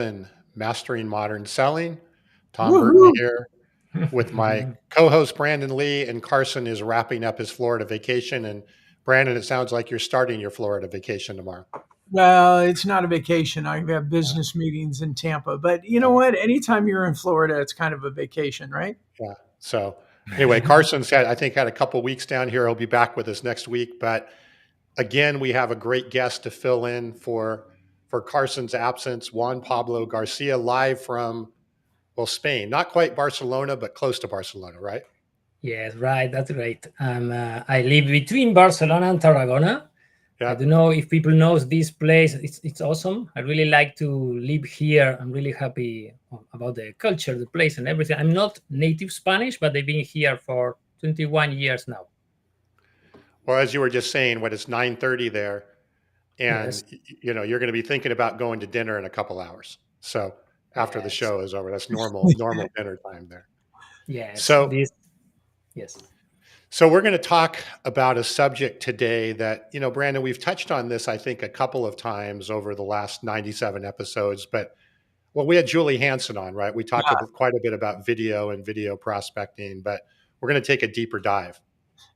and Mastering Modern Selling. Tom Burton Woohoo! here with my co-host Brandon Lee, and Carson is wrapping up his Florida vacation. And Brandon, it sounds like you're starting your Florida vacation tomorrow. Well, it's not a vacation. I have Uh, business meetings in Tampa, but you know uh, what? Anytime you're in Florida, it's kind of a vacation, right? yeah. So anyway, Carson's had, I think, had a couple weeks down here. He'll be back with us next week. But again, we have a great guest to fill in for Carson's absence. Juan Pablo Garcia, live from Spain. Not quite Barcelona, but close to Barcelona, right? Yes, right. That's great. I live between Barcelona and Tarragona. I Yeah. don't know if people knows this place. It's awesome. I really like to live here. I'm really happy about the culture, the place, and everything. I'm not native Spanish, but I've been here for 21 years now. Well, as you were just saying, what it's 9:30 there, and Yes, you're going to be thinking about going to dinner in a couple hours. So after the yes, show is over, that's normal dinner time there. yes. So This, yes. so we're going to talk about a subject today that, Brandon, we've touched on this, I think, a couple of times over the last 97 episodes, but well, we had Julie Hansen on, right? We talked quite a bit about video and video prospecting, but we're going to take a deeper dive.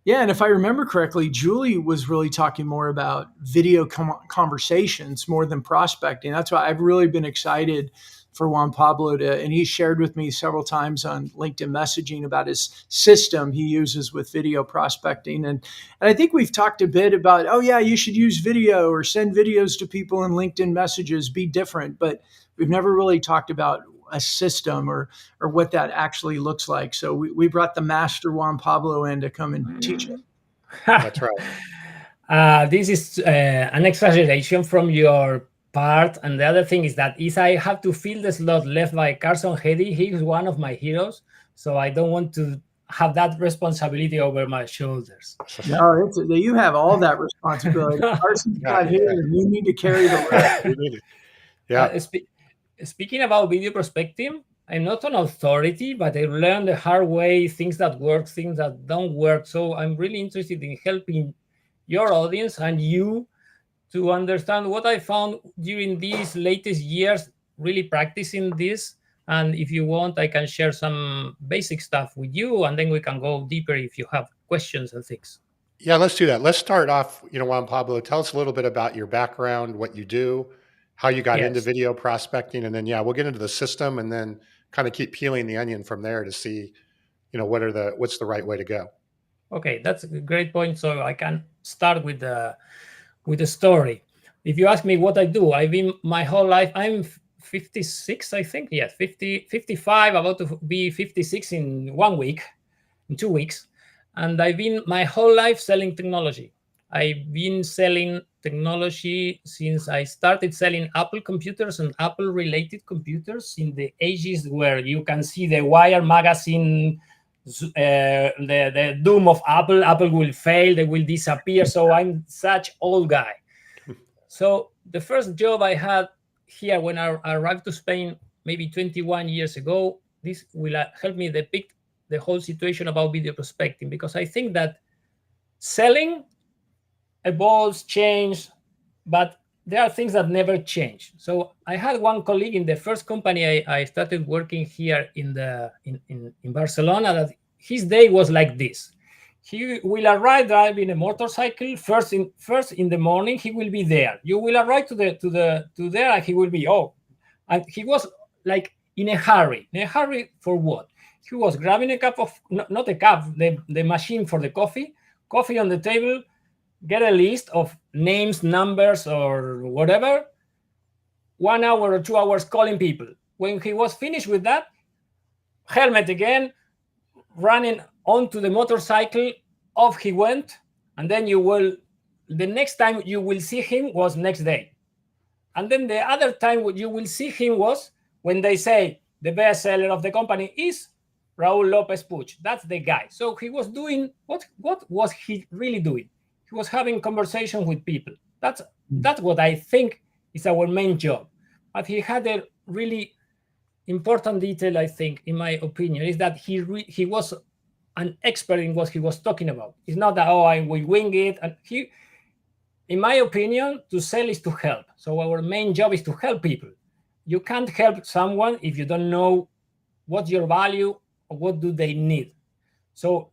Yeah, and if I remember correctly, Julie was really talking more about video conversations more than prospecting. That's why I've really been excited for Juan Pablo and he shared with me several times on LinkedIn messaging about his system he uses with video prospecting. And I think we've talked a bit about, oh yeah, you should use video or send videos to people in LinkedIn messages, be different. But we've never really talked about a system or what that actually looks like. So we brought the master Juan Pablo in to come and teach us. That's right. This is an exaggeration from your part. And the other thing is that if I have to fill the slot left by Carson Hedy, he's one of my heroes. So I don't want to have that responsibility over my shoulders. No, you have all that responsibility. Carson's not here, and you need to carry the load. Yeah. Speaking about video prospecting, I'm not an authority, but I learned the hard way things that work, things that don't work. So I'm really interested in helping your audience and you to understand what I found during these latest years, really practicing this. And if you want, I can share some basic stuff with you, and then we can go deeper if you have questions and things. Yeah, let's do that. Let's start off, Juan Pablo, tell us a little bit about your background, what you do, how you got into Yes. video prospecting, and then, we'll get into the system and then kind of keep peeling the onion from there to see, what's the right way to go. Okay, that's a great point. So I can start with the story. If you ask me what I do, I've been my whole life, I'm 56, I think. Yes, 50, 55, about to be 56 in 1 week, in 2 weeks. And I've been my whole life selling technology. I've been selling technology since I started selling Apple computers and Apple related computers in the ages where you can see the Wire magazine, the doom of Apple will fail, they will disappear. So I'm such old guy. So the first job I had here when I arrived to Spain, maybe 21 years ago, this will help me depict the whole situation about video prospecting, because I think that selling evolves, change, but there are things that never change. So I had one colleague in the first company I started working here in Barcelona, that his day was like this. He will arrive driving a motorcycle first in the morning. He will be there. You will arrive to there, and he will be and he was like in a hurry. In a hurry for what? He was grabbing a cup of not a cup, the machine for the coffee on the table, get a list of names, numbers, or whatever. 1 hour or 2 hours calling people. When he was finished with that, helmet again, running onto the motorcycle, off he went, and then the next time you will see him was next day. And then the other time you will see him was when they say the best seller of the company is Raul Lopez Puig. That's the guy. So he was doing, what was he really doing? He was having conversation with people. That's what I think is our main job. But he had a really important detail, I think, in my opinion, is that he was an expert in what he was talking about. It's not that, I will wing it. And in my opinion, to sell is to help. So our main job is to help people. you can't help someone if you don't know what's your value or what do they need. So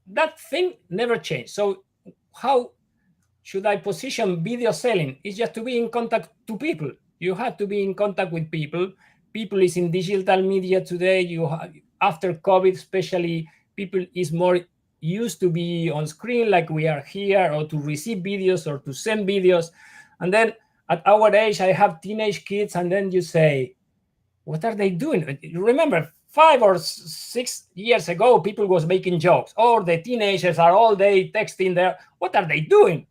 that thing never changed. So how should I position video selling? It's just to be in contact to people. You have to be in contact with people. People is in digital media today. You have, after COVID, especially, people is more used to be on screen like we are here, or to receive videos or to send videos. And then at our age, I have teenage kids, and then you say, what are they doing? Remember, 5 or 6 years ago, people was making jokes. Oh, the teenagers are all day texting there. What are they doing?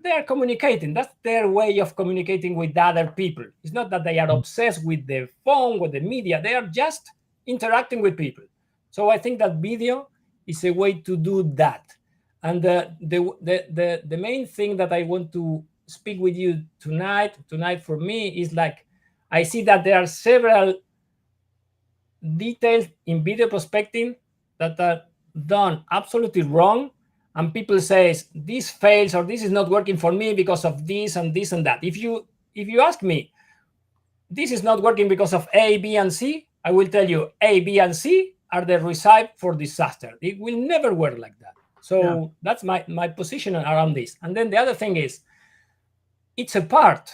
They are communicating. That's their way of communicating with other people. It's not that they are obsessed with the phone, with the media. They are just interacting with people. So I think that video is a way to do that. And the main thing that I want to speak with you tonight for me is like, I see that there are several details in video prospecting that are done absolutely wrong, and people says this fails or this is not working for me because of this and this and that. If you ask me, this is not working because of A, B, and C, I will tell you A, B, and C are the recipe for disaster. It will never work like that. So that's my position around this. And then the other thing is, it's a part.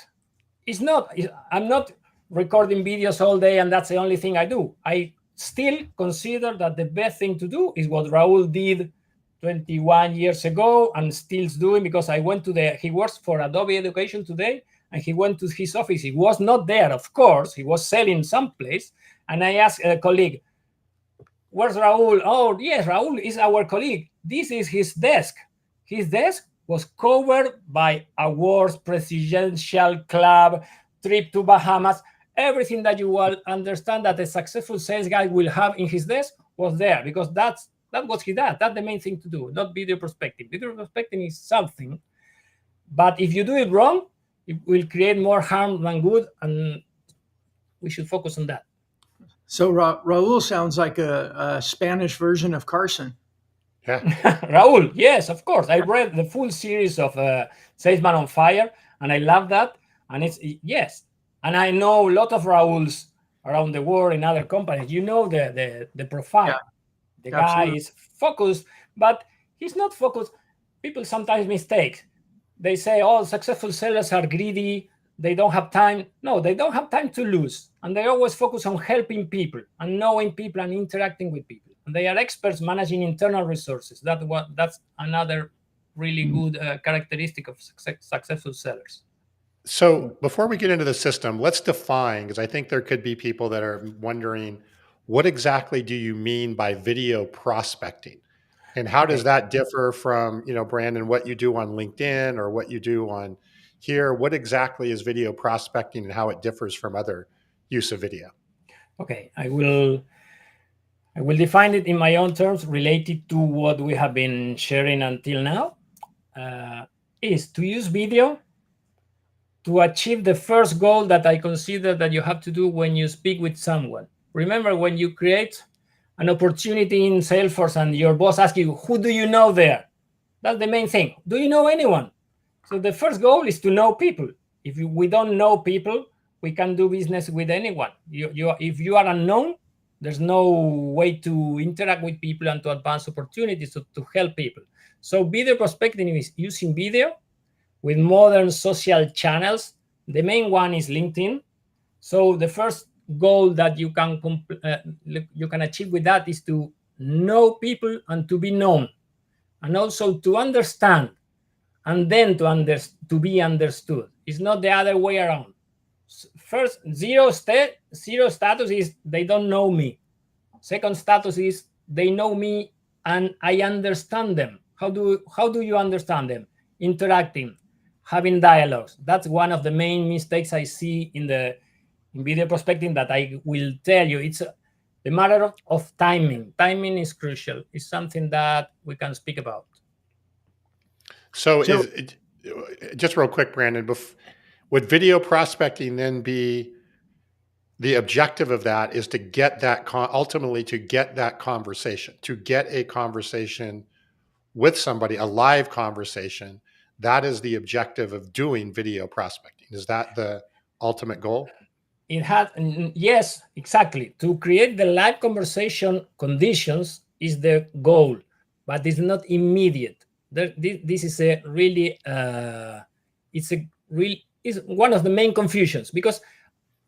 It's not, I'm not recording videos all day and that's the only thing I do. I still consider that the best thing to do is what Raul did 21 years ago and still doing, because I went to he works for Adobe Education today, and he went to his office. He was not there, of course. He was selling someplace. And I asked a colleague, where's Raul? Oh, yes, Raul is our colleague. This is his desk. His desk was covered by awards, presidential club, trip to Bahamas. Everything that you will understand that a successful sales guy will have in his desk was there, because that's what he does. That's the main thing to do, not video prospecting. Video prospecting is something, but if you do it wrong, it will create more harm than good, and we should focus on that. So Raul sounds like a Spanish version of Carson. Yeah. Raul, yes, of course. I read the full series of Salesman on Fire, and I love that. And it's, yes. And I know a lot of Rauls around the world in other companies. You know the profile. Yeah, the guy is focused, but he's not focused. People sometimes mistake. They say, oh, successful sellers are greedy. They don't have time. No, they don't have time to lose. And they always focus on helping people and knowing people and interacting with people. And they are experts managing internal resources. That's another really good characteristic of successful sellers. So before we get into the system, let's define, because I think there could be people that are wondering, what exactly do you mean by video prospecting? And how does that differ from, Brandon, what you do on LinkedIn or what you do on here? What exactly is video prospecting and how it differs from other use of video? Okay, I will define it in my own terms related to what we have been sharing until now. Is to use video to achieve the first goal that I consider that you have to do when you speak with someone. Remember, when you create an opportunity in Salesforce and your boss asks you, who do you know there? That's the main thing. Do you know anyone? So the first goal is to know people. If we don't know people, we can't do business with anyone. If you are unknown, there's no way to interact with people and to advance opportunities to help people. So video prospecting is using video with modern social channels. The main one is LinkedIn. So the first goal that you can achieve with that is to know people and to be known, and also to understand, and then to be understood. It's not the other way around. First, zero status is they don't know me. Second status is they know me and I understand them. How do you understand them? Interacting, having dialogues. That's one of the main mistakes I see in video prospecting that I will tell you. It's the matter of timing. Timing is crucial. It's something that we can speak about. So just real quick, Brandon, would video prospecting then be the objective of that is to get that ultimately to get that conversation, to get a conversation with somebody, a live conversation? That is the objective of doing video prospecting. Is that the ultimate goal? it had, yes, exactly. To create the live conversation conditions is the goal, but it's not immediate. This is a really, is one of the main confusions, because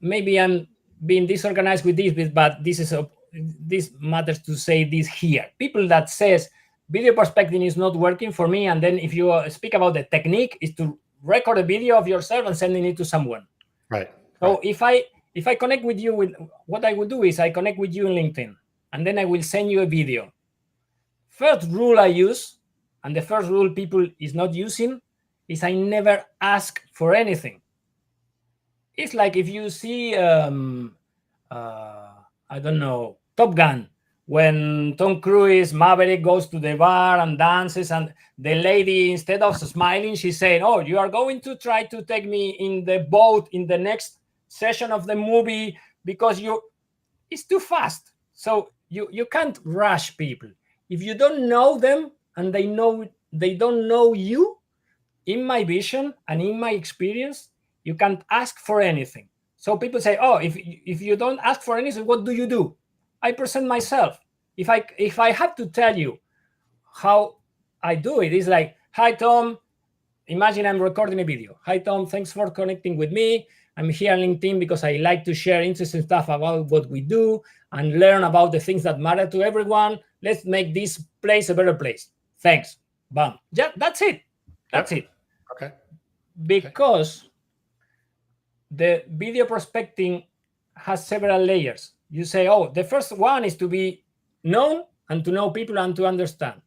maybe I'm being disorganized with this, but this matters to say this here. People that says video prospecting is not working for me, and then if you speak about the technique, is to record a video of yourself and sending it to someone. Right. So if I connect with you, with what I will do is I connect with you in LinkedIn, and then I will send you a video. First rule I use, and the first rule people is not using, is I never ask for anything. It's like if you see, I don't know, Top Gun, when Tom Cruise, Maverick, goes to the bar and dances, and the lady, instead of smiling, she's saying, "Oh, you are going to try to take me in the boat in the next session of the movie because it's too fast." So you can't rush people. If you don't know them and they don't know you, in my vision and in my experience, you can't ask for anything. So people say, "Oh, if you don't ask for anything, what do you do?" I present myself. If I have to tell you how I do it, it's like, "Hi, Tom." Imagine I'm recording a video. "Hi, Tom. Thanks for connecting with me. I'm here on LinkedIn because I like to share interesting stuff about what we do and learn about the things that matter to everyone. Let's make this place a better place. Thanks." Bam. Yeah, that's it. That's it. Okay. Because the video prospecting has several layers. You say, "Oh, the first one is to be known and to know people and to understand."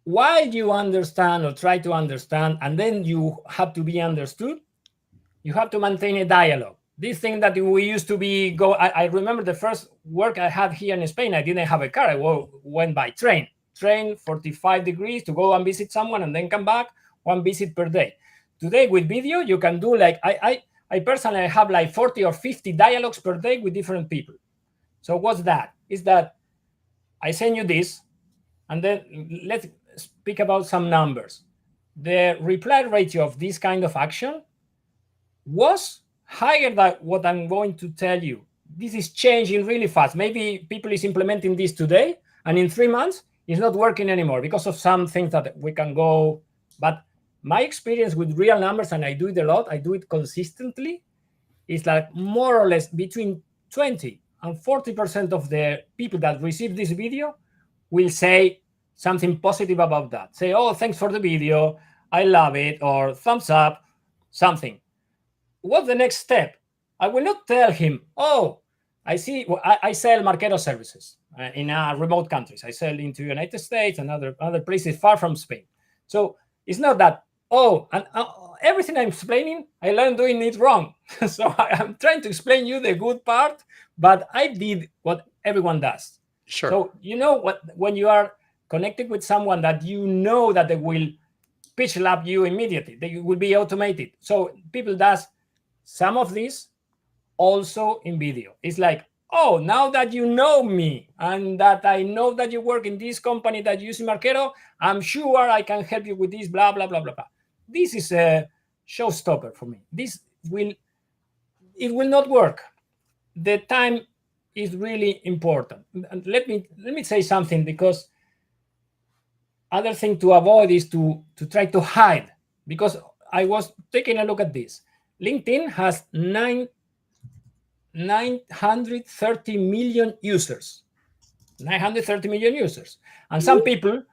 While you understand or try to understand, and then you have to be understood, you have to maintain a dialogue. This thing that we used to be I remember the first work I had here in Spain, I didn't have a car. I went by train 45 degrees to go and visit someone and then come back, 1 visit per day. Today with video, you can do like, I personally have like 40 or 50 dialogues per day with different people. So what's that? Is that I send you this, and then let's speak about some numbers. The reply ratio of this kind of action was higher than what I'm going to tell you. This is changing really fast. Maybe people is implementing this today, and in 3 months, it's not working anymore because of some things that we can go. But my experience with real numbers, and I do it a lot, I do it consistently, is like more or less between 20 and 40% of the people that receive this video will say something positive about that. Say, "Oh, thanks for the video. I love it," or "thumbs up," something. What's the next step? I will not tell him, "Oh, I see, I sell Marketo services in remote countries. I sell into United States and other places far from Spain." So it's not that, "Oh, and everything I'm explaining, I learned doing it wrong." So I'm trying to explain you the good part, but I did what everyone does. Sure. So you know what, when you are connected with someone that you know that they will pitch lap you immediately, they will be automated. So people does some of this also in video. It's like, "Oh, now that you know me and that I know that you work in this company that uses Marketo, I'm sure I can help you with this, blah, blah, blah, blah, blah." This is a showstopper for me. It will not work. The time is really important. And let me say something, because other thing to avoid is to try to hide, because I was taking a look at this. LinkedIn has 930 million users. 930 million users. And some people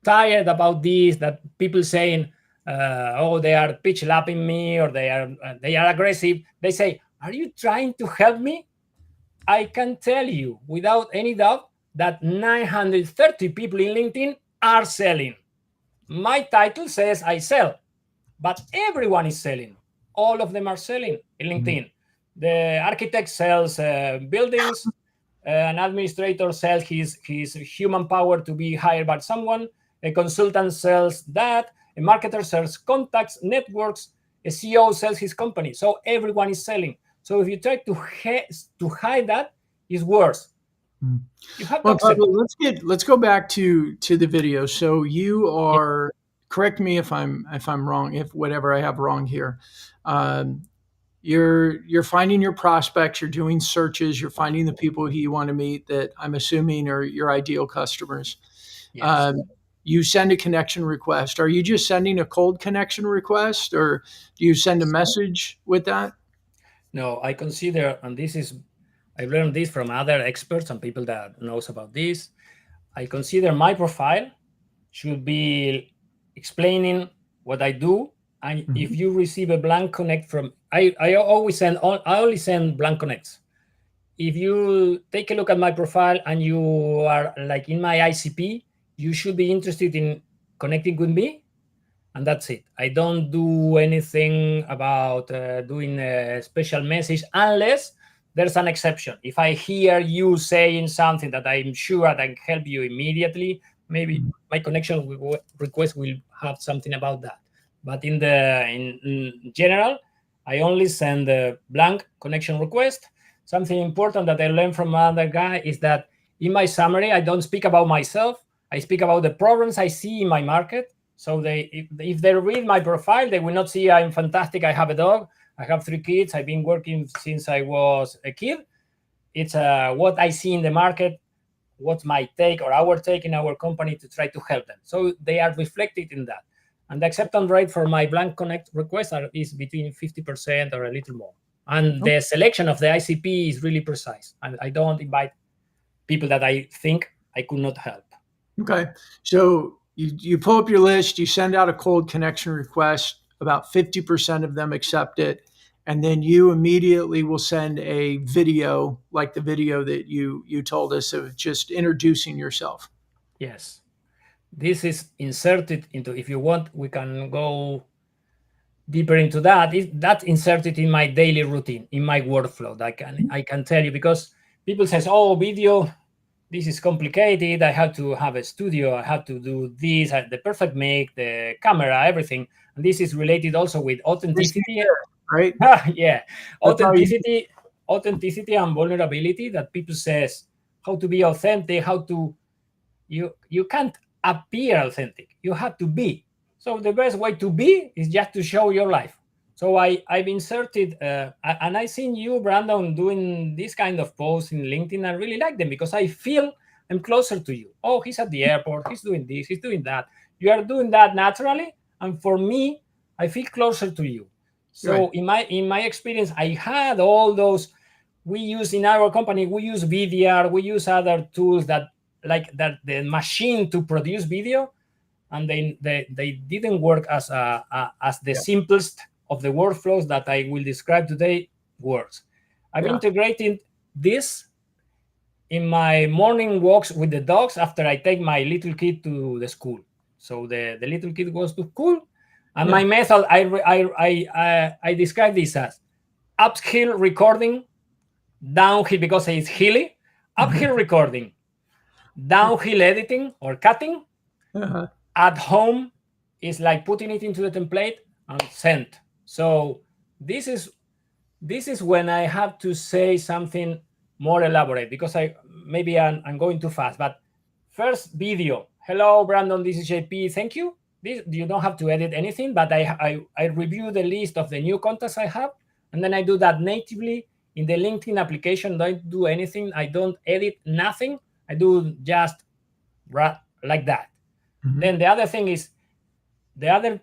tired about this, that people saying, "Oh, they are pitch lapping me," or they are aggressive. They say, "Are you trying to help me?" I can tell you without any doubt that 930 people in LinkedIn are selling. My title says I sell, but everyone is selling. All of them are selling in LinkedIn. The architect sells buildings. An administrator sells his human power to be hired by someone. A consultant sells that. A marketer sells contacts, networks. A CEO sells his company. So everyone is selling. So if you try to hide that, it's worse. You have to accept. Pablo, let's go back to the video. So you are, correct me if I'm wrong, if whatever I have wrong here. you're finding your prospects, you're doing searches, you're finding the people who you want to meet that I'm assuming are your ideal customers. Yes. You send a connection request. Are you just sending a cold connection request, or do you send a message with that? No, I consider, and I learned this from other experts and people that knows about this. I consider my profile should be explaining what I do. And if you receive a blank connect from, I only send blank connects. If you take a look at my profile and you are like in my ICP, you should be interested in connecting with me, and that's it. I don't do anything about doing a special message unless there's an exception. If I hear you saying something that I'm sure I can help you immediately, maybe my connection request will have something about that. But in general, I only send a blank connection request. Something important that I learned from another guy is that in my summary, I don't speak about myself. I speak about the problems I see in my market. So if they read my profile, they will not see I'm fantastic. I have a dog. I have 3 kids. I've been working since I was a kid. It's what I see in the market, what's my take or our take in our company to try to help them. So they are reflected in that. And the acceptance rate for my blank connect requests is between 50% or a little more. And the selection of the ICP is really precise. And I don't invite people that I think I could not help. Okay. So you pull up your list, you send out a cold connection request, about 50% of them accept it. And then you immediately will send a video, like the video that you told us, of just introducing yourself. Yes. This is inserted into, if you want, we can go deeper into that. That's inserted in my daily routine, in my workflow. That I can tell you, because people says, oh, video, this is complicated. I have to have a studio. I have to do this, the perfect make, the camera, everything. And this is related also with authenticity. Right? Yeah. Authenticity and vulnerability, that people says how to be authentic, how to, you can't appear authentic. You have to be. So the best way to be is just to show your life. So I've inserted, and I've seen you, Brandon, doing this kind of posts in LinkedIn. I really like them because I feel I'm closer to you. Oh, he's at the airport. He's doing this. He's doing that. You are doing that naturally. And for me, I feel closer to you. So right. in my experience, I had all those. We use in our company, we use VDR. We use other tools that the machine to produce video, and they didn't work as the simplest of the workflows that I will describe today works. I've integrated this in my morning walks with the dogs after I take my little kid to the school. So the little kid goes to school, and my method, I describe this as uphill recording, downhill because it's hilly, uphill recording, downhill editing or cutting. At home is like putting it into the template and send. So this is when I have to say something more elaborate, because I'm going too fast. But first, video. Hello, Brandon, this is JP. Thank you. You don't have to edit anything, but I review the list of the new contacts I have, and then I do that natively in the LinkedIn application. Don't do anything. I don't edit nothing. I do just like that. Then the other thing is, the other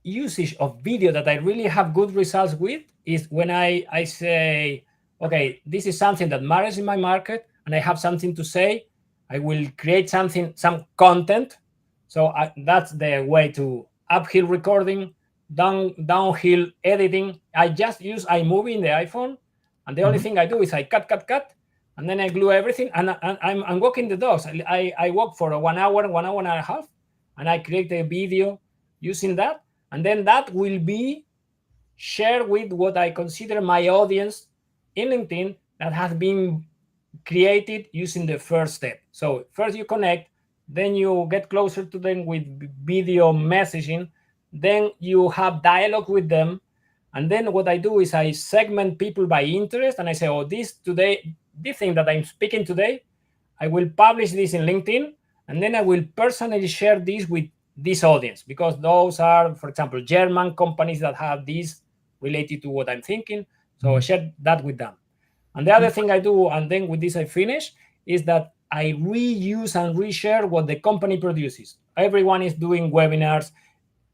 usage of video that I really have good results with is when I say, okay, this is something that matters in my market and I have something to say. I will create some content. So that's the way to uphill recording, downhill editing. I just use iMovie in the iPhone, and the only thing I do is I cut, and then I glue everything, and I'm walking the dogs. I walk for 1 hour and a half, and I create a video using that, and then that will be shared with what I consider my audience in LinkedIn that has been created using the first step. So first you connect, then you get closer to them with video messaging, then you have dialogue with them, and then what I do is I segment people by interest, and I say, oh, this thing that I'm speaking today, I will publish this in LinkedIn, and then I will personally share this with this audience, because those are, for example, German companies that have this related to what I'm thinking. So I share that with them. And the other thing I do, and then with this I finish, is that I reuse and reshare what the company produces. Everyone is doing webinars.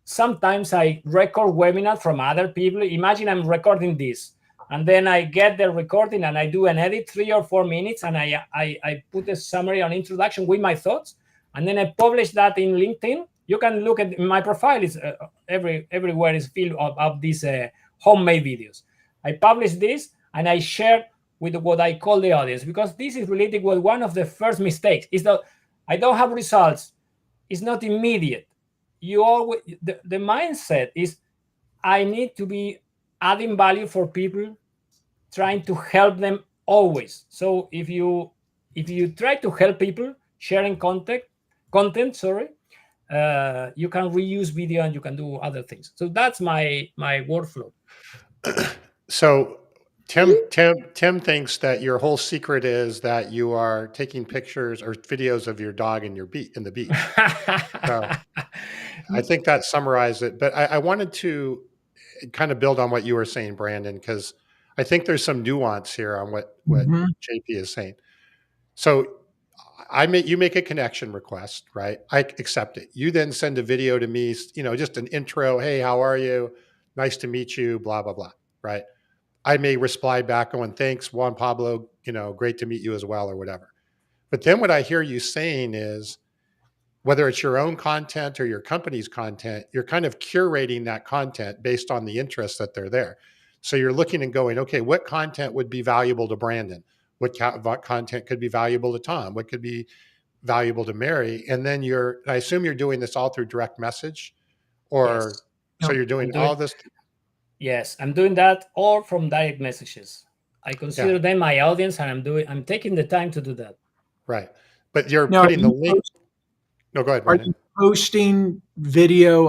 Sometimes I record webinars from other people. Imagine I'm recording this, and then I get the recording and I do an edit, 3 or 4 minutes, and I put a summary on introduction with my thoughts, and then I publish that in LinkedIn. You can look at my profile. Is everywhere is filled of these homemade videos. I publish this and I share with what I call the audience, because this is related with one of the first mistakes is that I don't have results. It's not immediate. You always the mindset is I need to be adding value for people, trying to help them always. So if you try to help people sharing content, you can reuse video and you can do other things. So that's my workflow. So Tim thinks that your whole secret is that you are taking pictures or videos of your dog in the beach. So I think that summarized it. But I wanted to kind of build on what you were saying, Brandon, because I think there's some nuance here on what JP is saying. So you make a connection request, right? I accept it. You then send a video to me, just an intro. Hey, how are you? Nice to meet you, blah, blah, blah, right? I may reply back going, thanks, Juan Pablo, great to meet you as well, or whatever. But then what I hear you saying is, whether it's your own content or your company's content, you're kind of curating that content based on the interests that they're there. So you're looking and going, okay, what content would be valuable to Brandon? What content could be valuable to Tom? What could be valuable to Mary? And then I assume you're doing this all through direct message, or yes. So you're doing all this. Yes, I'm doing that all from direct messages. I consider them my audience, and I'm taking the time to do that. Right. But you're putting the link. No, go ahead, Brandon. Are you posting video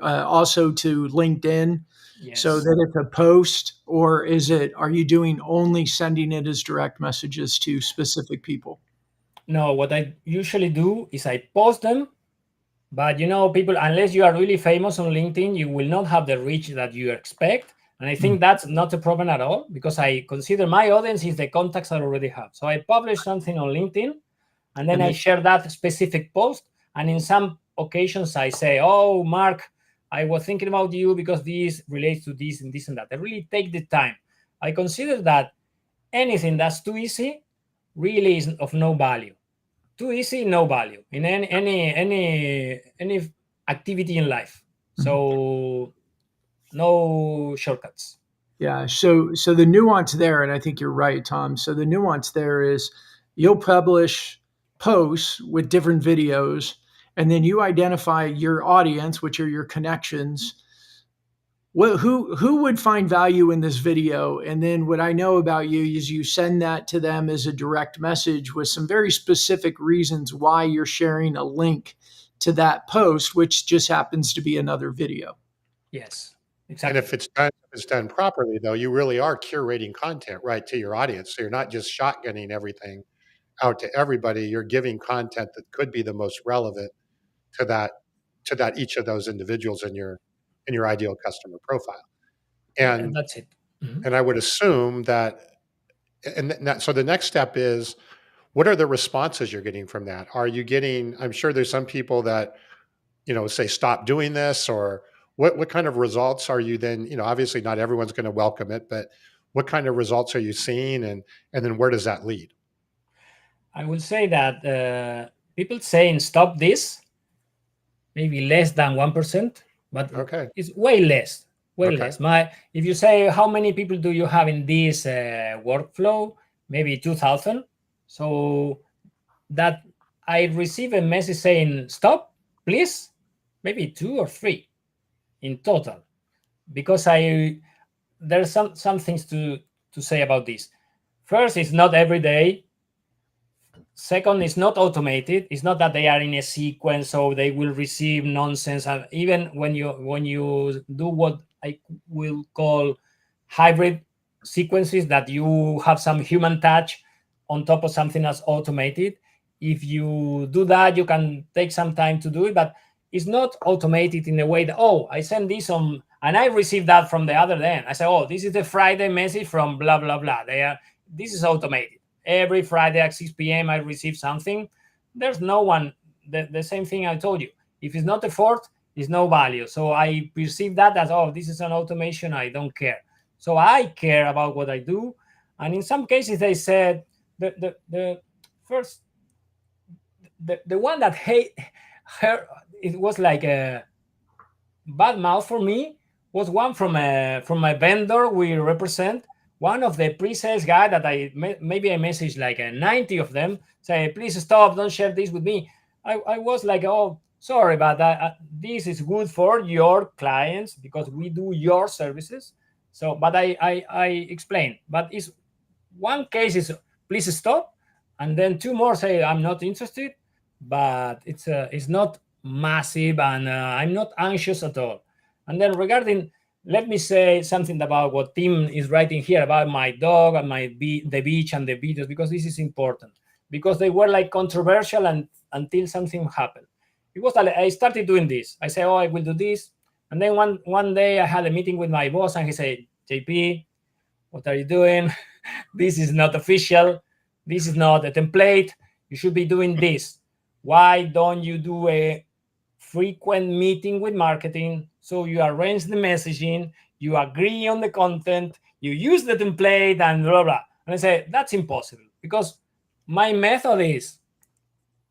also to LinkedIn? Yes. So that it's a post, or are you doing only sending it as direct messages to specific people? No, what I usually do is I post them, but people, unless you are really famous on LinkedIn, you will not have the reach that you expect. And I think that's not a problem at all, because I consider my audience is the contacts I already have. So I publish something on LinkedIn, and then I share that specific post. And in some occasions I say, oh, Mark, I was thinking about you because this relates to this and this and that. I really take the time. I consider that anything that's too easy really is of no value. Too easy, no value in any activity in life. So no shortcuts. Yeah. So the nuance there, and I think you're right, Tom. So the nuance there is you'll publish posts with different videos, and then you identify your audience, which are your connections. Who would find value in this video? And then what I know about you is you send that to them as a direct message with some very specific reasons why you're sharing a link to that post, which just happens to be another video. Yes, exactly. And if it's done properly, though, you really are curating content right to your audience. So you're not just shotgunning everything out to everybody. You're giving content that could be the most relevant to that each of those individuals in your ideal customer profile. And that's it. And I would assume that, so the next step is, what are the responses you're getting from that? Are you getting, I'm sure there's some people that, say, stop doing this, or what kind of results are you then, obviously not everyone's going to welcome it, but what kind of results are you seeing? And then where does that lead? I will say that people saying stop this, maybe less than 1%, but it's way less. Less. If you say how many people do you have in this workflow, maybe 2,000. So that I receive a message saying stop, please, maybe 2 or 3 in total, because there's some things to say about this. First, it's not every day. Second, it's not automated. It's not that they are in a sequence, so they will receive nonsense. And even when you do what I will call hybrid sequences, that you have some human touch on top of something that's automated. If you do that, you can take some time to do it, but it's not automated in a way that, I send this on And I received that from the other end. I said, oh, this is the Friday message from blah, blah, blah. This is automated. Every Friday at 6 p.m. I receive something. There's no one, the same thing I told you. If it's not effort, it's no value. So I perceive that as, oh, this is an automation. I don't care. So I care about what I do. And in some cases, they said the first, the one that her, it was like a bad mouth for me was one from my vendor we represent. One of the pre-sales guy that maybe I messaged like 90 of them, say, please stop, don't share this with me. I was like, oh, sorry, but this is good for your clients because we do your services. So, but I explained, but it's one case is please stop, and then two more say I'm not interested, but it's not massive, and I'm not anxious at all. And then regarding, let me say something about what Tim is writing here about my dog and the beach and the videos, because this is important, because they were like controversial and until something happened. It was like I started doing this. I say, oh, I will do this. And then one day I had a meeting with my boss and he said, JP, what are you doing? This is not official. This is not a template. You should be doing this. Why don't you do a frequent meeting with marketing? So you arrange the messaging, you agree on the content, you use the template, and blah, blah. And I say, that's impossible because my method is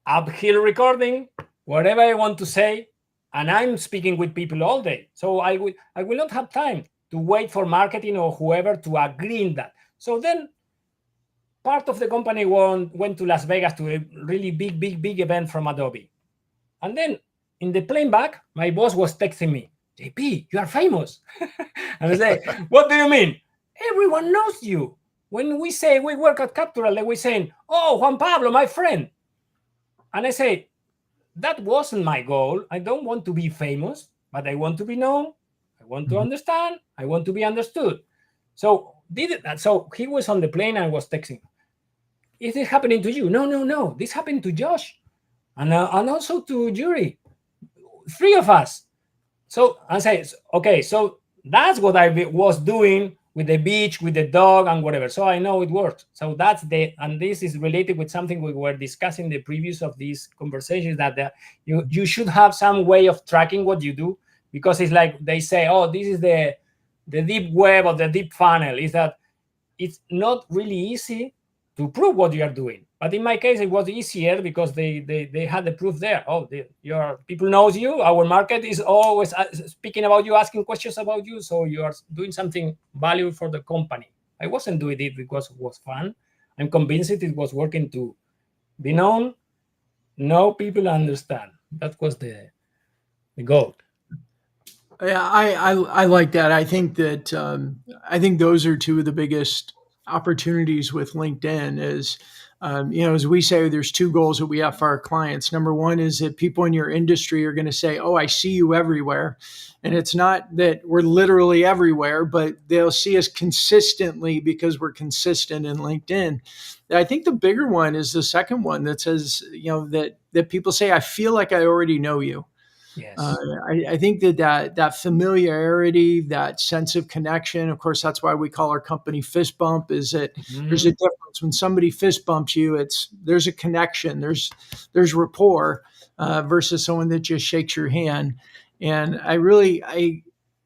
uphill recording, whatever I want to say, and I'm speaking with people all day. So I will not have time to wait for marketing or whoever to agree in that. So then part of the company went to Las Vegas to a really big event from Adobe. And then in the plane back, my boss was texting me, JP, you are famous. And I say, what do you mean? Everyone knows you. When we say we work at Kapturall, we're saying, oh, Juan Pablo, my friend. And I say, that wasn't my goal. I don't want to be famous, but I want to be known. I want to understand. I want to be understood. So so he was on the plane and I was texting. Is this happening to you? No. This happened to Josh and also to Yuri. 3 of us. So I say, okay, so that's what I was doing with the beach, with the dog and whatever. So I know it works. So and this is related with something we were discussing the previous of these conversations, that you should have some way of tracking what you do, because it's like they say, oh, this is the deep web or the deep funnel. Is that it's not really easy to prove what you are doing. But in my case, it was easier because they had the proof there. Oh, your people knows you. Our market is always speaking about you, asking questions about you. So you are doing something valuable for the company. I wasn't doing it because it was fun. I'm convinced it was working to be known, know people, understand. That was the goal. Yeah, I like that. I think that I think those are two of the biggest opportunities with LinkedIn is, as we say, there's 2 goals that we have for our clients. Number one is that people in your industry are going to say, oh, I see you everywhere. And it's not that we're literally everywhere, but they'll see us consistently because we're consistent in LinkedIn. I think the bigger one is the second one that says, that people say, I feel like I already know you. Yes. I think that familiarity, that sense of connection, of course, that's why we call our company Fist Bump, is that there's a difference. When somebody fist bumps you, there's a connection, there's rapport versus someone that just shakes your hand. And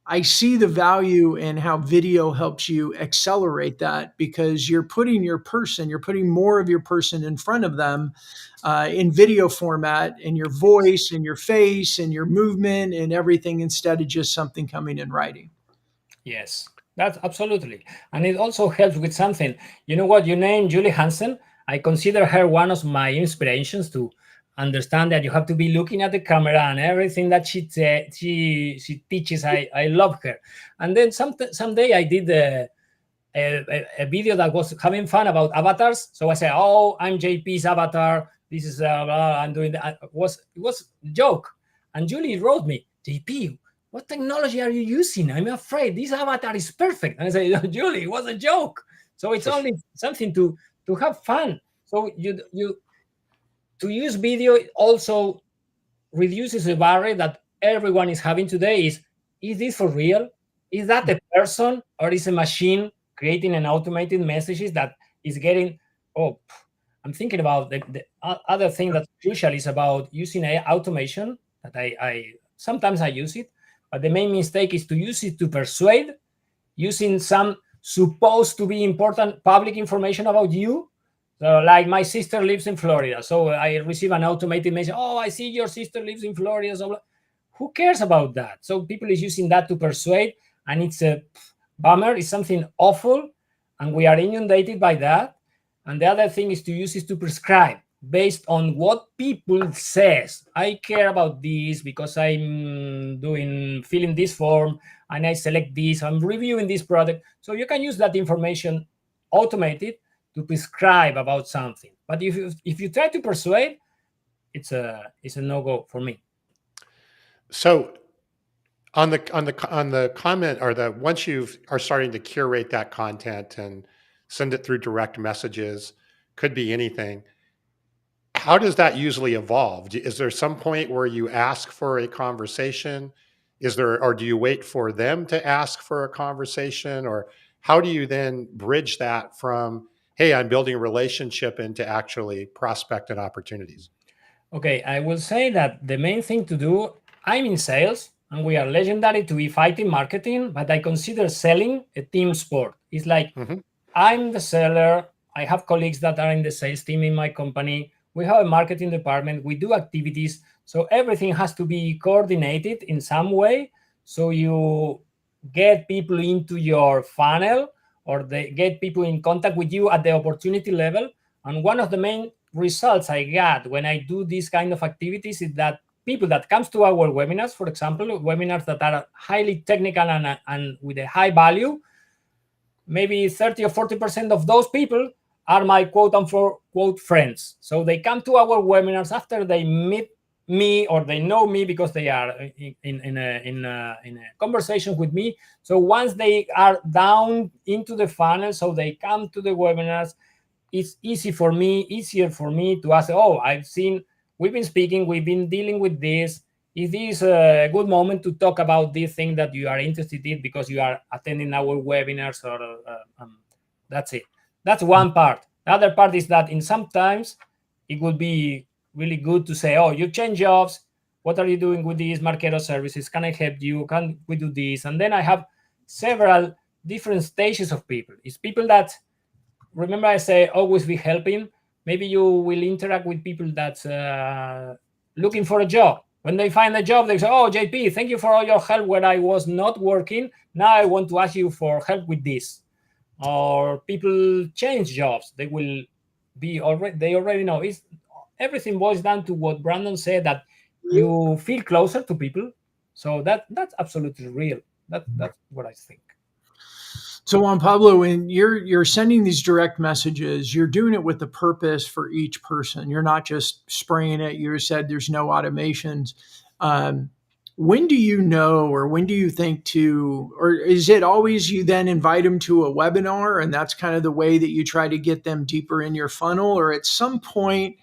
I see the value in how video helps you accelerate that, because you're putting more of your person in front of them in video format, and your voice and your face and your movement and everything, instead of just something coming in writing. Yes, that's absolutely. And it also helps with something. You know what? You named Julie Hansen. I consider her one of my inspirations to understand that you have to be looking at the camera and everything that she teaches. I love her. And then someday I did a video that was having fun about avatars. So I said, oh, I'm JP's avatar. This is I'm doing that. It was a joke. And Julie wrote me, JP, what technology are you using? I'm afraid this avatar is perfect. And I said, Julie, it was a joke. So it's only something to have fun. So you to use video also reduces the barrier that everyone is having today, is is this for real? Is that a person or is a machine creating an automated messages that is getting, oh, I'm thinking about the other thing that's crucial is about using automation that I sometimes I use it, but the main mistake is to use it to persuade using some supposed to be important public information about you. So, like my sister lives in Florida, so I receive an automated message. Oh, I see your sister lives in Florida. So, who cares about that? So people is using that to persuade, and it's a bummer. It's something awful, and we are inundated by that. And the other thing is to use it to prescribe based on what people says. I care about this because I'm filling this form and I select this. I'm reviewing this product. So you can use that information automated to prescribe about something. But if you try to persuade, it's a no-go for me. So on the comment, or the once you are starting to curate that content and send it through direct messages, could be anything. How does that usually evolve? Is there some point where you ask for a conversation? Or do you wait for them to ask for a conversation? Or how do you then bridge that from, hey, I'm building a relationship, into actually prospecting opportunities? Okay, I will say that the main thing to do, I'm in sales and we are legendary to be fighting marketing, but I consider selling a team sport. It's like I'm the seller. I have colleagues that are in the sales team in my company. We have a marketing department. We do activities. So everything has to be coordinated in some way. So you get people into your funnel, or they get people in contact with you at the opportunity level. And one of the main results I got when I do these kind of activities is that people that comes to our webinars, for example, webinars that are highly technical and with a high value, maybe 30 or 40% of those people are my quote unquote friends. So they come to our webinars after they meet me, or they know me because they are in a conversation with me. So once they are down into the funnel, so they come to the webinars, it's easier for me to ask, oh, we've been speaking, we've been dealing with this. Is this a good moment to talk about this thing that you are interested in because you are attending our webinars? Or that's it. That's one part. The other part is that sometimes it would be really good to say, oh, you change jobs. What are you doing with these Marketo services? Can I help you? Can we do this? And then I have several different stages of people. It's people that, remember I say always be helping. Maybe you will interact with people that's looking for a job. When they find a job, they say, oh, JP, thank you for all your help when I was not working. Now I want to ask you for help with this. Or people change jobs. They already know. Everything boils down to what Brandon said, that you feel closer to people. So that's absolutely real. That's what I think. So Juan Pablo, when you're sending these direct messages, you're doing it with the purpose for each person. You're not just spraying it. You said there's no automations. When do you know, or when do you think or is it always you then invite them to a webinar and that's kind of the way that you try to get them deeper in your funnel? Or at some point,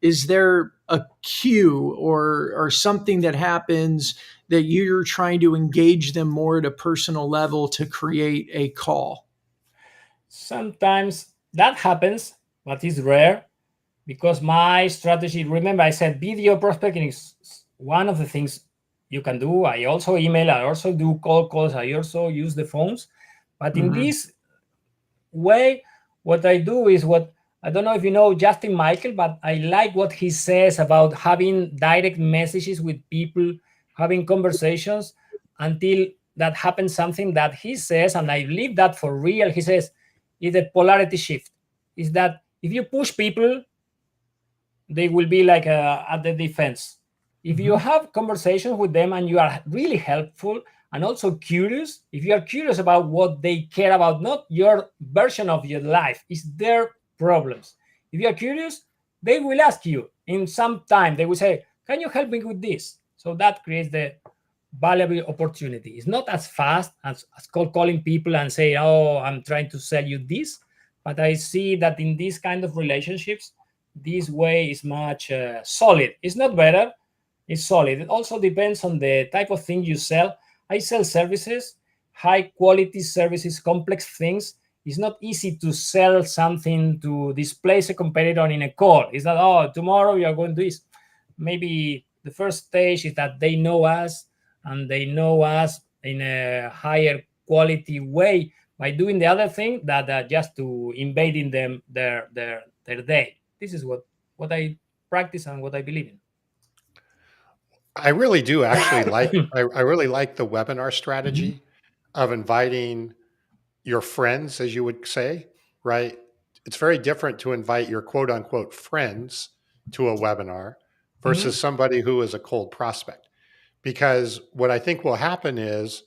is there a cue or something that happens that you're trying to engage them more at a personal level to create a call? Sometimes that happens, but it's rare, because my strategy, remember I said video prospecting is one of the things you can do. I also email, I also do cold calls, I also use the phones. But in this way, what I do is I don't know if you know Justin Michael, but I like what he says about having direct messages with people, having conversations until that happens something that he says, and I believe that for real. He says, is a polarity shift. Is that if you push people, they will be like at the defense. If you have conversations with them and you are really helpful and also curious, if you are curious about what they care about, not your version of your life, it's their problems. If you are curious, they will ask you in some time. They will say, can you help me with this? So that creates the valuable opportunity. It's not as fast as cold calling people and say, oh, I'm trying to sell you this. But I see that in these kind of relationships, this way is much solid. It's not better, it's solid. It also depends on the type of thing you sell. I sell services, high quality services, complex things. It's not easy to sell something to displace a competitor in a call. It's not, oh, tomorrow you are going to do this. Maybe the first stage is that they know us, and they know us in a higher quality way by doing the other thing that just to invading them their day. This is what I practice and what I believe in. I really do actually like, I really like the webinar strategy of inviting your friends, as you would say, right? It's very different to invite your quote unquote friends to a webinar versus somebody who is a cold prospect. Because what I think will happen is,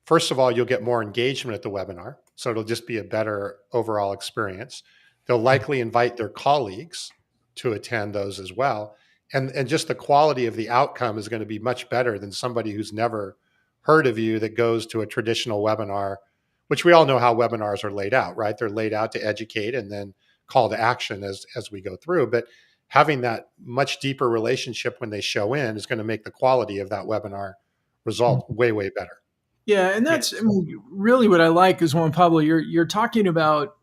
first of all, you'll get more engagement at the webinar. So it'll just be a better overall experience. They'll likely invite their colleagues to attend those as well. And just the quality of the outcome is going to be much better than somebody who's never heard of you that goes to a traditional webinar, which we all know how webinars are laid out, right? They're laid out to educate and then call to action as we go through. But having that much deeper relationship when they show in is going to make the quality of that webinar result way, way better. Yeah, and that's I mean, really what I like is, Juan Pablo, you're talking about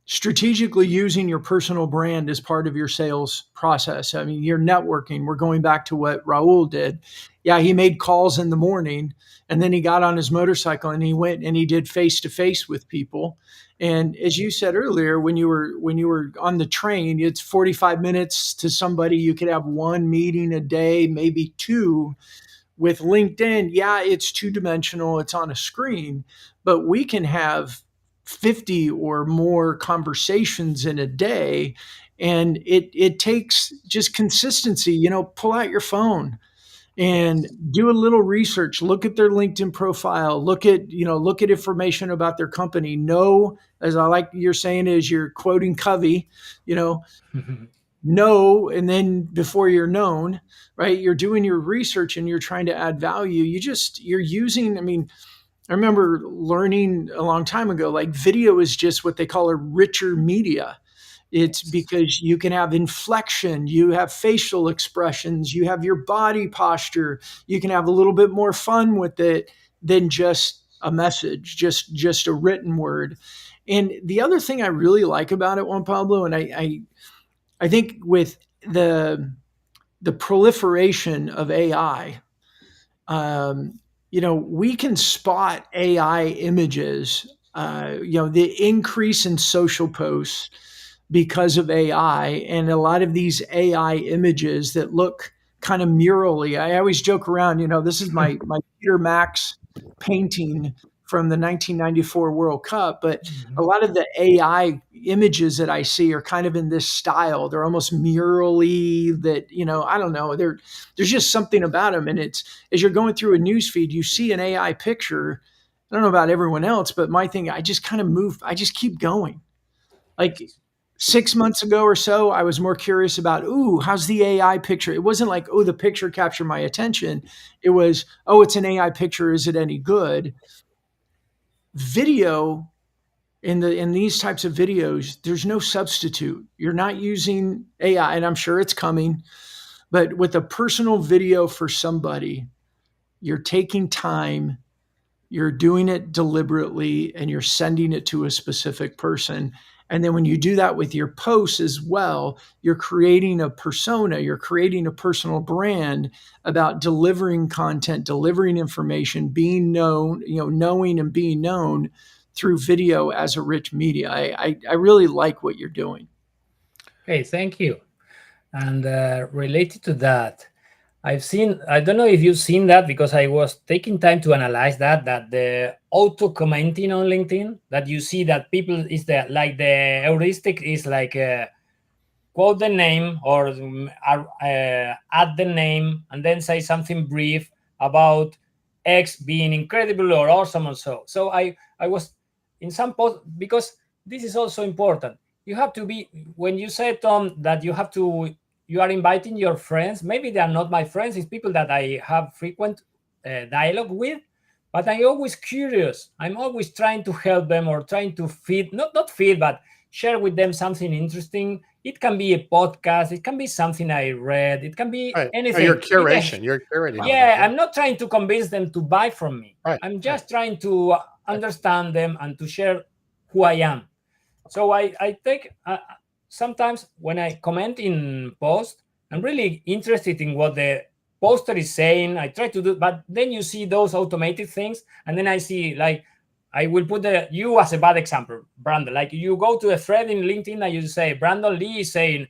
strategically using your personal brand as part of your sales process. I mean, you're networking. We're going back to what Raul did. Yeah, he made calls in the morning, and then he got on his motorcycle and he went and he did face to face with people. And as you said earlier, when you were on the train, it's 45 minutes to somebody. You could have one meeting a day, maybe two. With LinkedIn, yeah, it's two-dimensional, it's on a screen, but we can have 50 or more conversations in a day. And it takes just consistency. Pull out your phone and do a little research, look at their LinkedIn profile, look at information about their company. Know, as I like you're saying, is you're quoting Covey, know, and then before you're known, right? You're doing your research and you're trying to add value. You're using, I mean, I remember learning a long time ago, like video is just what they call a richer media. It's because you can have inflection, you have facial expressions, you have your body posture, you can have a little bit more fun with it than just a message, just a written word. And the other thing I really like about it, Juan Pablo, and I think with the proliferation of AI, we can spot AI images. The increase in social posts because of AI, and a lot of these AI images that look kind of murally. I always joke around. This is my Peter Max painting from the 1994 World Cup, but a lot of the AI images that I see are kind of in this style. They're almost murally that, I don't know, there's just something about them. And it's, as you're going through a news feed, you see an AI picture. I don't know about everyone else, but my thing, I just kind of move, I just keep going. Like 6 months ago or so, I was more curious about, how's the AI picture? It wasn't like, the picture captured my attention. It was, it's an AI picture. Is it any good? Video in these types of videos, there's no substitute. You're not using AI, and I'm sure it's coming, but with a personal video for somebody, you're taking time, you're doing it deliberately, and you're sending it to a specific person. And then when you do that with your posts as well, you're creating a persona, you're creating a personal brand about delivering content, delivering information, being known, knowing and being known through video as a rich media. I really like what you're doing. Hey, thank you. And related to that, I don't know if you've seen that, because I was taking time to analyze that the auto commenting on LinkedIn, that you see that people is the heuristic is like quote the name or add the name and then say something brief about X being incredible or awesome or so. So I was in some post, because this is also important. You have to be, when you say, Tom, that you are inviting your friends. Maybe they are not my friends. It's people that I have frequent dialogue with, but I'm always curious. I'm always trying to help them or trying to feed, not feed, but share with them something interesting. It can be a podcast, it can be something I read, it can be Right. anything. Your curation. You're curating. Yeah, I'm not trying to convince them to buy from me. Right. I'm just trying to understand them and to share who I am. So I take sometimes when I comment in post, I'm really interested in what the poster is saying. I try to do, but then you see those automated things, and then I see, like, I will put you as a bad example, Brandon. Like, you go to a thread in LinkedIn and you say Brandon Lee is saying,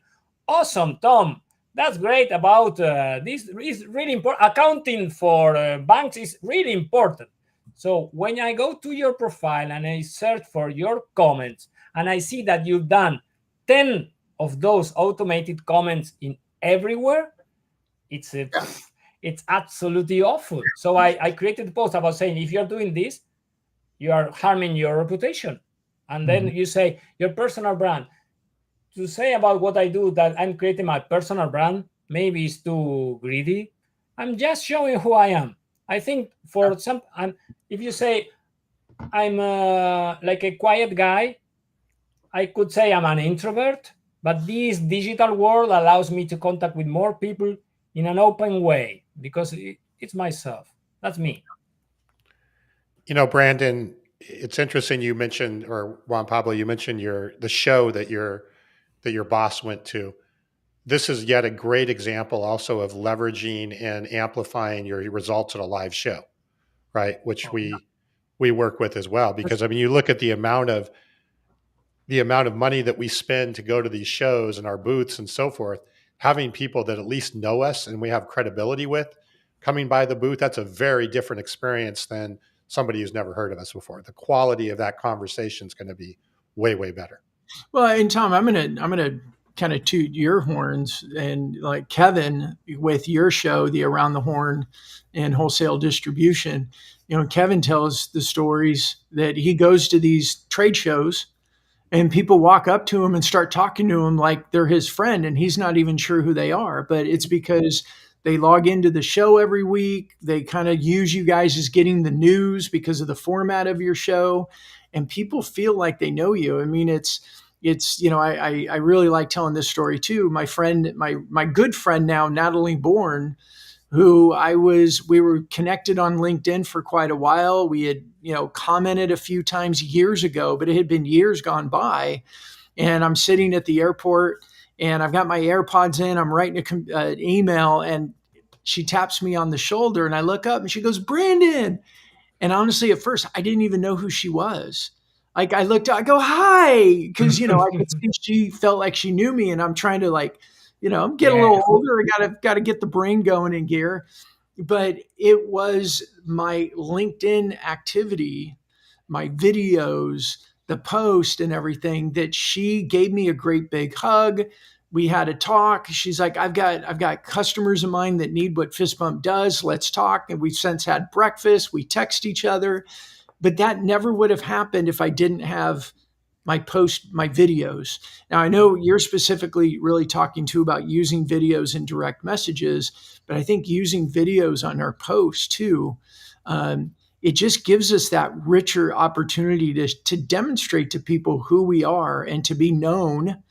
"Awesome, Tom. That's great about this is really important. Accounting for banks is really important." So when I go to your profile and I search for your comments, and I see that you've done 10 of those automated comments in everywhere, it's absolutely awful. So I created a post about saying, if you're doing this, you are harming your reputation. And then you say your personal brand. To say about what I do that I'm creating my personal brand, maybe it's too greedy. I'm just showing who I am. I think for some, if you say I'm like a quiet guy, I could say I'm an introvert, but this digital world allows me to contact with more people in an open way because it's myself. That's me. Brandon, it's interesting you mentioned, or Juan Pablo, you mentioned the show that your boss went to. This is yet a great example also of leveraging and amplifying your results at a live show, right? Which we work with as well, because I mean, you look at the amount of money that we spend to go to these shows and our booths and so forth, having people that at least know us and we have credibility with coming by the booth, that's a very different experience than somebody who's never heard of us before. The quality of that conversation is going to be way, way better. Well, and Tom, I'm gonna kind of toot your horns, and like Kevin with your show, the Around the Horn and wholesale distribution. Kevin tells the stories that he goes to these trade shows and people walk up to him and start talking to him like they're his friend, and he's not even sure who they are. But it's because they log into the show every week. They kind of use you guys as getting the news because of the format of your show, and people feel like they know you. I mean, it's I really like telling this story too. My friend, my good friend now, Natalie Bourne, who we were connected on LinkedIn for quite a while. We had, commented a few times years ago, but it had been years gone by. And I'm sitting at the airport and I've got my AirPods in, I'm writing an email, and she taps me on the shoulder and I look up and she goes, "Brandon." And honestly, at first I didn't even know who she was. Like, I looked, I go, "Hi." Cause I could see she felt like she knew me, and I'm trying to, like, I'm getting a little older. I gotta get the brain going in gear. But it was my LinkedIn activity, my videos, the post and everything, that she gave me a great big hug. We had a talk. She's like, I've got customers of mine that need what Fist Bump does. Let's talk. And we've since had breakfast. We text each other. But that never would have happened if I didn't have my videos. Now, I know you're specifically really talking too about using videos in direct messages, but I think using videos on our posts too, it just gives us that richer opportunity to demonstrate to people who we are and to be known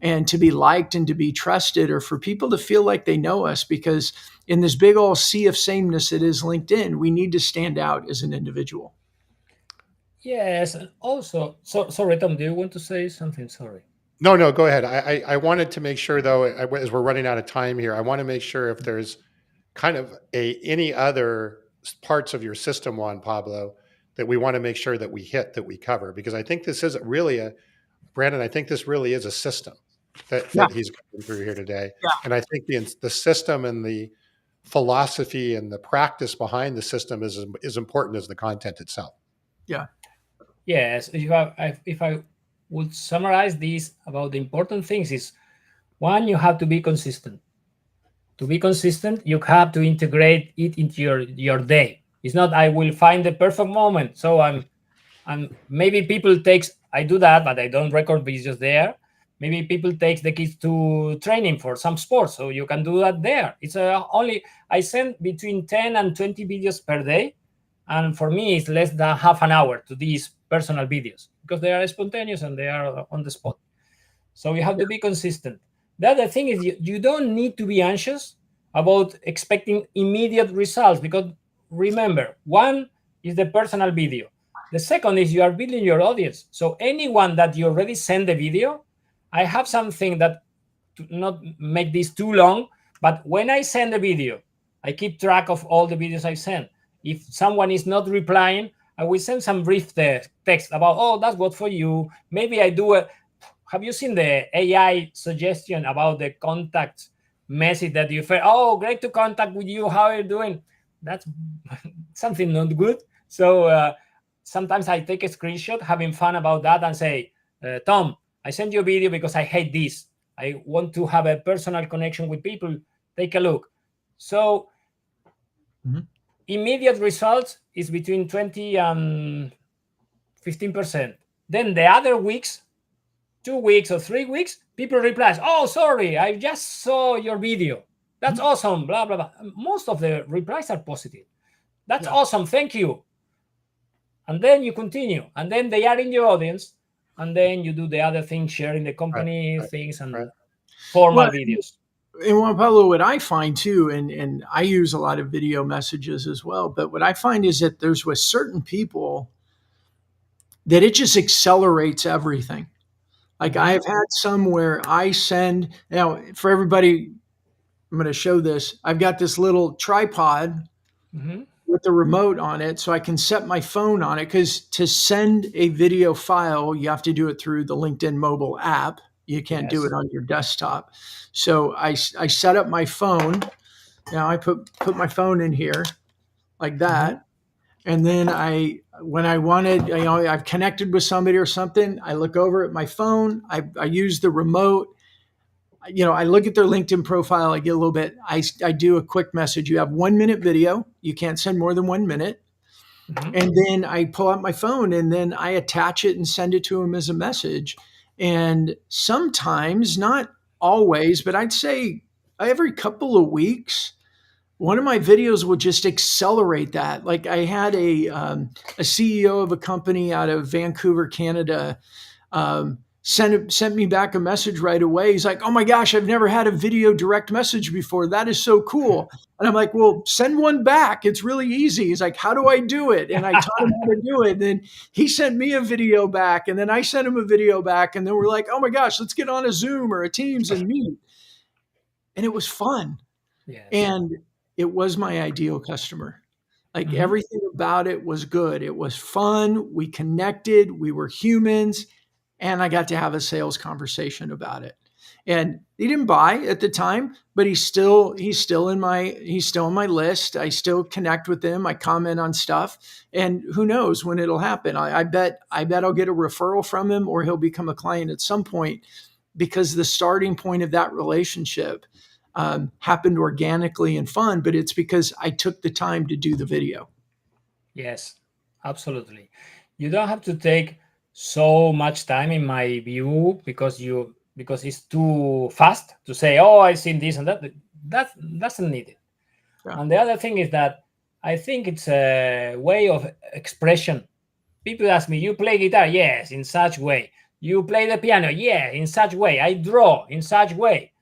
and to be liked and to be trusted, or for people to feel like they know us, because in this big old sea of sameness that is LinkedIn, we need to stand out as an individual. Yes, and also, sorry, Tom, do you want to say something? Sorry. No, go ahead. I wanted to make sure, though, as we're running out of time here, I want to make sure if there's kind of any other parts of your system, Juan Pablo, that we want to make sure that we cover, because I think this isn't really Brandon, I think this really is a system that he's going through here today. Yeah. And I think the system and the philosophy and the practice behind the system is as important as the content itself. Yeah. Yes, if I would summarize this about the important things is, one, you have to be consistent. To be consistent, you have to integrate it into your day. It's not, I will find the perfect moment. So maybe people I do that, but I don't record videos there. Maybe people takes the kids to training for some sports, so you can do that there. It's I send between 10 and 20 videos per day. And for me, it's less than half an hour to these personal videos because they are spontaneous and they are on the spot. So you have to be consistent. The other thing is you don't need to be anxious about expecting immediate results because remember, one is the personal video. The second is you are building your audience. So anyone that you already send the video, I have something that to not make this too long, but when I send a video, I keep track of all the videos I send. If someone is not replying, I will send some brief text about, oh, that's good for you. Maybe I do a, have you seen the AI suggestion about the contact message that you feel, oh, great to contact with you, how are you doing? That's something not good. So sometimes I take a screenshot having fun about that and say, Tom, I sent you a video because I hate this. I want to have a personal connection with people. Take a look. So immediate results is between 20 and 15%. Then the other weeks, 2 weeks or 3 weeks, people reply, oh, sorry, I just saw your video. That's awesome, blah, blah, blah. Most of the replies are positive. That's awesome, thank you. And then you continue. And then they are in your audience. And then you do the other things, sharing the company things and formal videos. And Juan Pablo, what I find too, and I use a lot of video messages as well, but what I find is that there's with certain people that it just accelerates everything. Like I've had some where I send, now for everybody, I'm going to show this. I've got this little tripod with the remote on it so I can set my phone on it, because to send a video file, you have to do it through the LinkedIn mobile app. You can't do it on your desktop. So I set up my phone. Now I put my phone in here like that. And then when I wanted, I've connected with somebody or something, I look over at my phone. I use the remote. I look at their LinkedIn profile. I get a little bit. I do a quick message. You have 1 minute video. You can't send more than 1 minute. And then I pull out my phone and then I attach it and send it to them as a message. And sometimes, not always, but I'd say every couple of weeks, one of my videos will just accelerate that. Like I had a CEO of a company out of Vancouver, Canada, sent me back a message right away. He's like, oh my gosh, I've never had a video direct message before. That is so cool. And I'm like, well, send one back. It's really easy. He's like, how do I do it? And I taught him how to do it. And then he sent me a video back, and then I sent him a video back. And then we're like, oh my gosh, let's get on a Zoom or a Teams and meet. And it was fun. Yes. And it was my ideal customer. Like everything about it was good. It was fun. We connected. We were humans. And I got to have a sales conversation about it. And he didn't buy at the time, but he's still in my list. I still connect with him. I comment on stuff, and who knows when it'll happen. I bet I'll get a referral from him, or he'll become a client at some point, because the starting point of that relationship happened organically and fun, but it's because I took the time to do the video. Yes, absolutely. You don't have to take so much time, in my view, because it's too fast to say, oh, I've seen this and that. That doesn't need it. Yeah. And the other thing is that I think it's a way of expression. People ask me, you play guitar? Yes, in such way. You play the piano? Yeah, in such way. I draw in such way.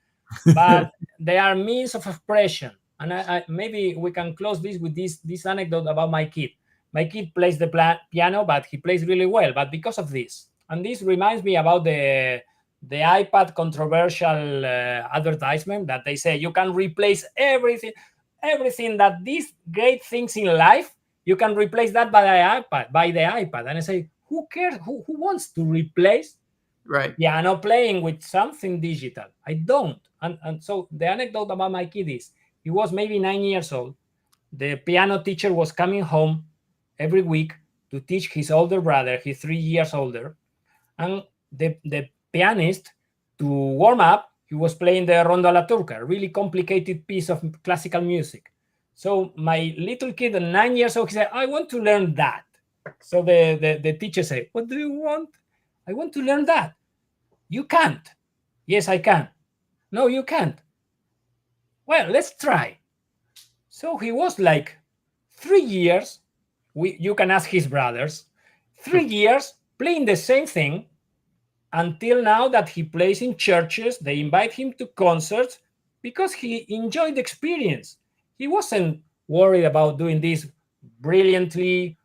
But they are means of expression. And I maybe we can close this with this anecdote about my kid. My kid plays the piano, but he plays really well. But because of this, and this reminds me about the iPad controversial advertisement that they say you can replace everything that these great things in life, you can replace that by the iPad. And I say, who cares? Who wants to replace piano playing with something digital? I don't. And so the anecdote about my kid is, he was maybe 9 years old. The piano teacher was coming home every week to teach his older brother. He's 3 years older. And the pianist, to warm up, he was playing the Rondo alla Turca, a really complicated piece of classical music. So my little kid, 9 years old, he said, I want to learn that. So the teacher said, what do you want? I want to learn that. You can't. Yes, I can. No, you can't. Well, let's try. So he was like 3 years. You can ask his brothers. 3 years playing the same thing until now that he plays in churches. They invite him to concerts because he enjoyed the experience. He wasn't worried about doing this brilliantly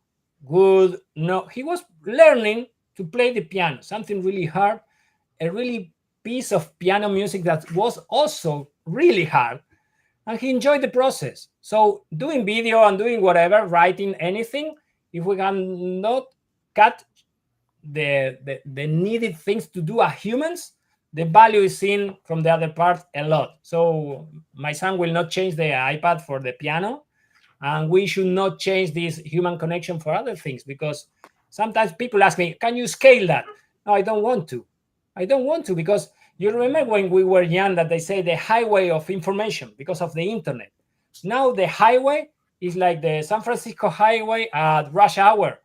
good. No, he was learning to play the piano, something really hard, a really piece of piano music that was also really hard, and he enjoyed the process. So doing video and doing whatever, writing anything, if we can not cut the needed things to do as humans, the value is seen from the other part a lot. So my son will not change the iPad for the piano, and we should not change this human connection for other things, because sometimes people ask me, can you scale that? No, I don't want to. I don't want to, because you remember when we were young that they say the highway of information because of the internet. Now the highway is like the San Francisco highway at rush hour.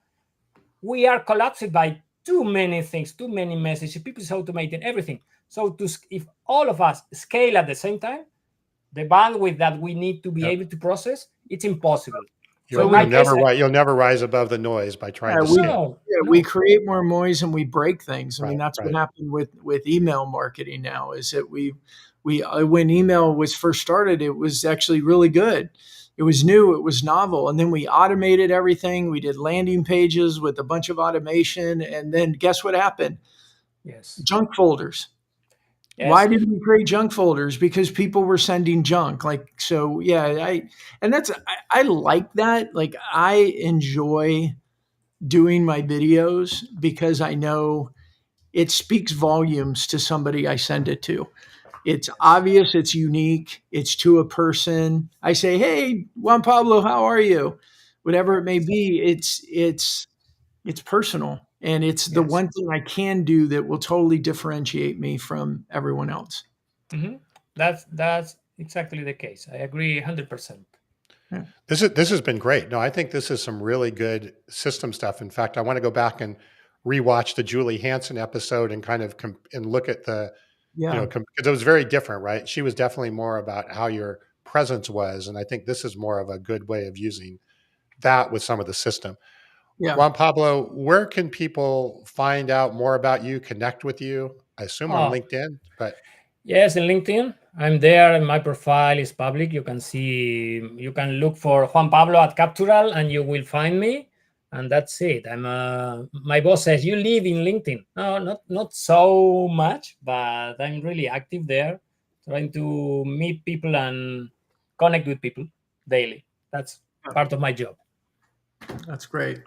We are collapsed by too many things, too many messages. People is automating everything. So if all of us scale at the same time, the bandwidth that we need to be able to process, it's impossible. You'll never rise above the noise by trying to scale. We create more noise and we break things. I mean, that's what happened with email marketing now, is that when email was first started, it was actually really good. It was new, it was novel. And then we automated everything. We did landing pages with a bunch of automation. And then guess what happened? Yes. Junk folders. Yes. Why did we create junk folders? Because people were sending junk. I like that. Like, I enjoy doing my videos because I know it speaks volumes to somebody I send it to. It's obvious, it's unique, it's to a person. I say, hey, Juan Pablo, how are you? Whatever it may be, it's personal. And it's the one thing I can do that will totally differentiate me from everyone else. Mm-hmm. That's exactly the case. I agree 100%. Yeah. This has been great. No, I think this is some really good system stuff. In fact, I want to go back and rewatch the Julie Hansen episode and kind of and look at the, because it was very different, right? She was definitely more about how your presence was. And I think this is more of a good way of using that with some of the system. Yeah. Juan Pablo, where can people find out more about you, connect with you? I assume on LinkedIn, but. Yes, in LinkedIn, I'm there, and my profile is public. You can look for Juan Pablo at Kapturall, and you will find me. And that's it. My boss says, you live in LinkedIn. No, not so much, but I'm really active there, trying to meet people and connect with people daily. That's part of my job. That's great.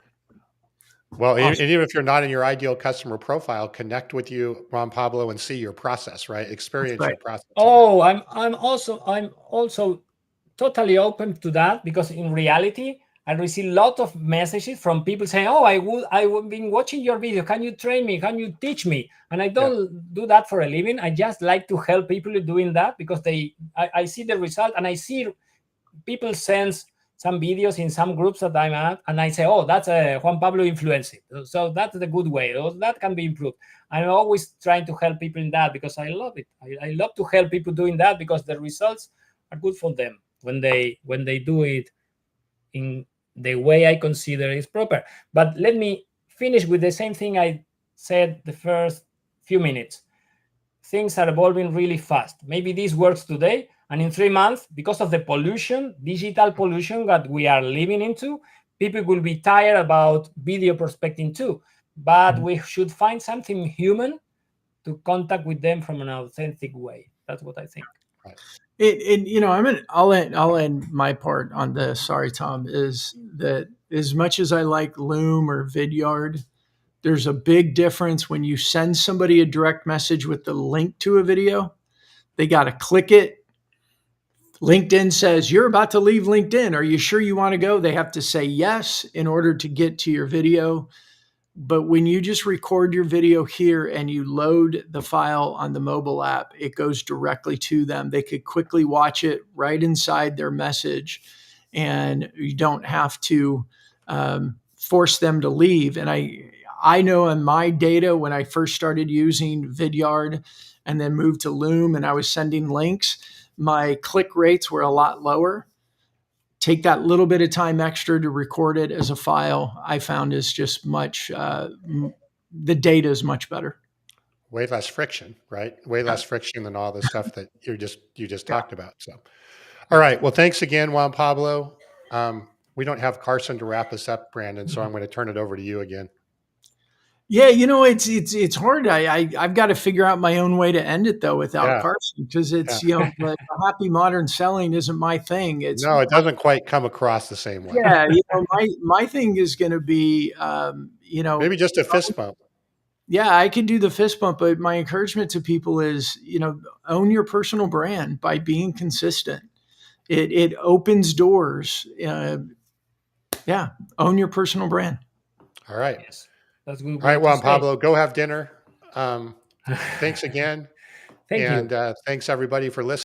Well, awesome. Even if you're not in your ideal customer profile, connect with you, Juan Pablo, and see your process, right? Experience your process. Oh, I'm also totally open to that, because in reality, I receive a lot of messages from people saying, "Oh, I've been watching your video. Can you train me? Can you teach me?" And I don't do that for a living. I just like to help people doing that, because I see the result, and I see people send some videos in some groups that I'm at, and I say, "Oh, that's a Juan Pablo influencer." So that's the good way. That can be improved. I'm always trying to help people in that, because I love it. I love to help people doing that, because the results are good for them when they do it in the way I consider is proper. But let me finish with the same thing I said the first few minutes. Things are evolving really fast. Maybe this works today, and in 3 months, because of the pollution, digital pollution that we are living into, people will be tired about video prospecting too. But we should find something human to contact with them from an authentic way. That's what I think. Right. I'll end my part on this. Sorry, Tom, is that as much as I like Loom or Vidyard, there's a big difference when you send somebody a direct message with the link to a video. They got to click it. LinkedIn says, you're about to leave LinkedIn. Are you sure you want to go? They have to say yes in order to get to your video. But when you just record your video here and you load the file on the mobile app, it goes directly to them. They could quickly watch it right inside their message, and you don't have to force them to leave. And I know in my data, when I first started using Vidyard and then moved to Loom and I was sending links, my click rates were a lot lower. take that little bit of time extra to record it as a file, I found is just much, the data is much better. Way less friction, right? Way less friction than all the stuff that you just talked about. So, all right. Well, thanks again, Juan Pablo. We don't have Carson to wrap us up, Brandon, so I'm going to turn it over to you again. Yeah, it's hard. I've got to figure out my own way to end it though without Carson, because it's the happy modern selling isn't my thing. It's no, it doesn't quite come across the same way. Yeah, my thing is going to be maybe just a fist bump. Yeah, I can do the fist bump, but my encouragement to people is own your personal brand by being consistent. It opens doors. Own your personal brand. All right. Yes. That's good. All right, Juan Pablo, go have dinner. Thanks again. Thank you. And thanks everybody for listening.